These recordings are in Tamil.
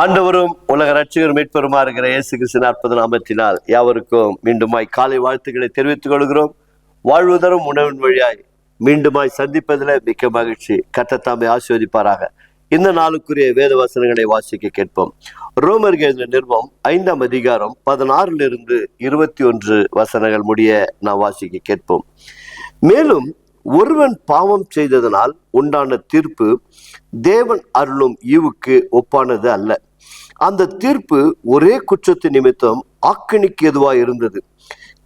ஆண்டவரும் உலக ரட்சகர் மீட்பெருமா இருக்கிற இயேசு கிறிஸ்துவின் அற்புத நாமத்தினால் யாவருக்கும் மீண்டுமாய் காலை வாழ்த்துக்களை தெரிவித்துக் கொள்கிறோம். வாழ்வுதரும் உணவின் வழியாய் மீண்டுமாய் சந்திப்பதில் மிக்க மகிழ்ச்சி. கர்த்தர் தாமே ஆசீர்வதிப்பாராக. இந்த நாளுக்குரிய வேத வசனங்களை வாசிக்க கேட்போம். ரோமர் எழுதின நிருபம் 5ஆம் அதிகாரம் 16 21 வசனங்கள் முடிய நாம் வாசிக்க கேட்போம். மேலும் ஒருவன் பாவம் செய்ததனால் உண்டான தீர்ப்பு தேவன் அருளும் ஈவுக்கு ஒப்பானது அல்ல. அந்த தீர்ப்பு ஒரே குற்றத்தின் நிமித்தம் ஆக்கினைக்கு எதுவாய் இருந்தது.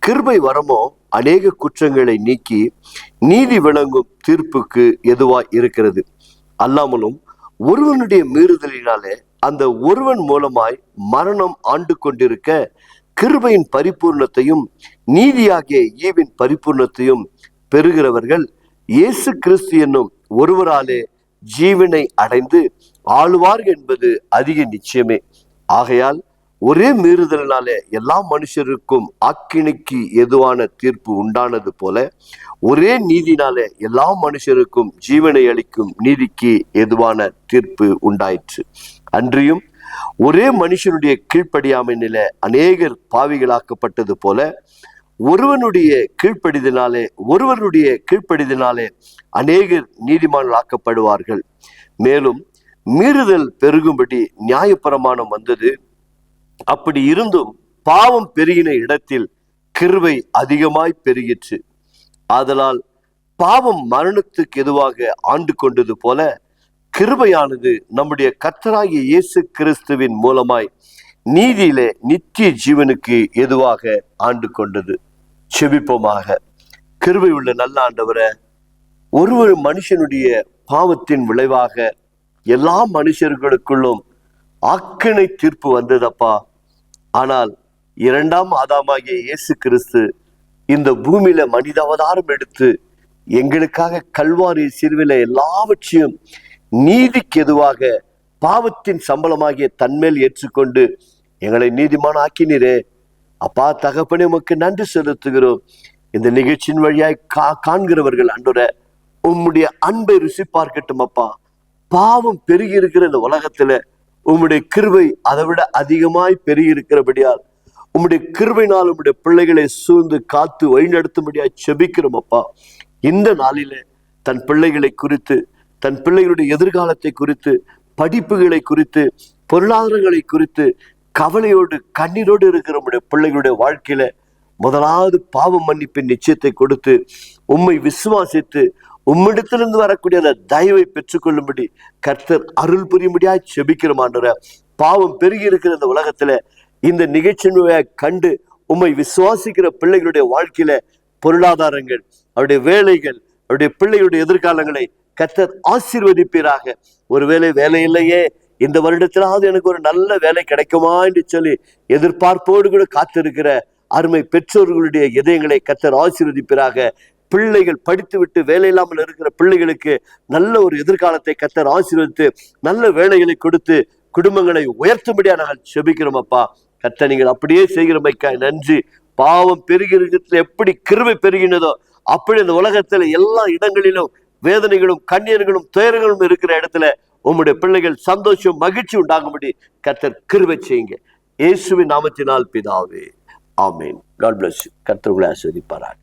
கிருபை வரமோ அநேக குற்றங்களை நீக்கி நீதி விளங்கும் தீர்ப்புக்கு எதுவாய் இருக்கிறது. அல்லாமலும் ஒருவனுடைய மீறுதலினாலே அந்த ஒருவன் மூலமாய் மரணம் ஆண்டு கொண்டிருக்க கிருபையின் பரிபூர்ணத்தையும் நீதியாகிய ஈவின் பரிபூர்ணத்தையும் பெறுகிறவர்கள் இயேசு கிறிஸ்து என்னும் ஒருவராலே ஜீவனை அடைந்து ஆளுவார் என்பது அதிக நிச்சயமே. ஆகையால் ஒரே மீறுதலினாலே எல்லா மனுஷருக்கும் ஆக்கினைக்கு எதுவான தீர்ப்பு உண்டானது போல ஒரே நீதினாலே எல்லா மனுஷருக்கும் ஜீவனை அளிக்கும் நீதிக்கு எதுவான தீர்ப்பு உண்டாயிற்று. அன்றியும் ஒரே மனுஷனுடைய கீழ்ப்படியாமையில அநேகர் பாவிகளாக்கப்பட்டது போல ஒருவனுடைய கீழ்ப்படிதினாலே அநேகர் நீதிமான்களாக்கப்படுவார்கள். மேலும் மீறுதல் பெருகும்படி நியாயப்பிரமாணம் வந்தது. அப்படி இருந்தும் பாவம் பெருகின இடத்தில் கிருபை அதிகமாய் பெருகிற்று. ஆதலால் பாவம் மரணத்துக்கு எதுவாக ஆண்டு கொண்டது போல கிருபையானது நம்முடைய கர்த்தராகிய இயேசு கிறிஸ்துவின் மூலமாய் நீதியிலே நித்திய ஜீவனுக்கு எதுவாக ஆண்டு கொண்டது. செபிப்போமாக. கிருபை உள்ள நல்ல ஆண்டவரே, ஒரு மனுஷனுடைய பாவத்தின் விளைவாக எல்லா மனுஷர்களுக்குள்ளும் ஆக்கினை தீர்ப்பு வந்ததப்பா. ஆனால் 2ஆம் ஆதாமாகிய இயேசு கிறிஸ்து இந்த பூமியில மனித அவதாரம் எடுத்து எங்களுக்காக கல்வாரி சிலுவையில எல்லாவற்றையும் நீதிக்கு எதுவாக பாவத்தின் சம்பளமாகிய தன்மேல் ஏற்றுக்கொண்டு எங்களை நீதிமான ஆக்கினீரே. அப்பா தகப்பனே, உமக்கு நன்றி செலுத்துகிறோம். இந்த நிகழ்ச்சியின் வழியாய் காண்கிறவர்கள் ஆண்டவரே உம்முடைய அன்பை ருசி பார்க்கட்டும். அப்பா, பாவம் பெருகி இருக்கிற இந்த உலகத்துல உம்முடைய கிருபை அதை விட அதிகமாய் பெருகி இருக்கிறபடியால் உம்முடைய கிருபையினால் உம்முடைய பிள்ளைகளை சூழ்ந்து காத்து வழிநடத்தும்படியாய் செபிக்கிறோம். அப்பா, இந்த நாளிலே தன் பிள்ளைகளை குறித்து, தன் பிள்ளைகளுடைய எதிர்காலத்தை குறித்து, படிப்புகளை குறித்து, பொருளாதாரங்களை குறித்து கவலையோடு கண்ணீரோடு இருக்கிற நம்முடைய பிள்ளைகளுடைய வாழ்க்கையில முதலாவது பாவ மன்னிப்பின் நிச்சயத்தை கொடுத்து உம்மை விசுவாசித்து உம்மிடத்திலிருந்து வரக்கூடிய அந்த தயவை பெற்றுக்கொள்ளும்படி கர்த்தர் அருள் புரியும்படியாய் செபிக்கிறோம். ஆண்டவரே, பாவம் பெருகி இருக்கிற இந்த உலகத்துல இந்த நிகழ்ச்சியை கண்டு உம்மை விசுவாசிக்கிற பிள்ளைகளுடைய வாழ்க்கையில பொருளாதாரங்கள், அவருடைய வேலைகள், அவருடைய பிள்ளைகளுடைய எதிர்காலங்களை கர்த்தர் ஆசீர்வதிப்பீராக. ஒருவேளை வேலை இல்லையே, இந்த வருடத்திலாவது எனக்கு ஒரு நல்ல வேலை கிடைக்குமா என்று சொல்லி எதிர்பார்ப்போடு கூட காத்திருக்கிற அருமை பெற்றோர்களுடைய இதயங்களை கர்த்தர் ஆசீர்வதிப்பீராக. பிள்ளைகள் படித்துவிட்டு வேலை இல்லாமல் இருக்கிற பிள்ளைகளுக்கு நல்ல ஒரு எதிர்காலத்தை கர்த்தர் ஆசீர்வதித்து நல்ல வேலைகளை கொடுத்து குடும்பங்களை உயர்த்தும்படியா நாங்கள் செபிக்கிறோம். அப்பா, கர்த்தர் நீங்கள் அப்படியே செய்கிறமைக்காய் நன்றி. பாவம் பெருகிறதுல எப்படி கிருபை பெருகினதோ அப்படி இந்த உலகத்துல எல்லா இடங்களிலும் வேதனைகளும் கண்ணீர்களும் துயரங்களும் இருக்கிற இடத்துல உம்முடைய பிள்ளைகள் சந்தோஷம் மகிழ்ச்சி உண்டாகும்படி கர்த்தர் கிருபை செய்யுங்க. இயேசுவின் நாமத்தினால் பிதாவே, ஆமேன். God bless you. கர்த்தர் உங்களை ஆசீர்வதிப்பாராக.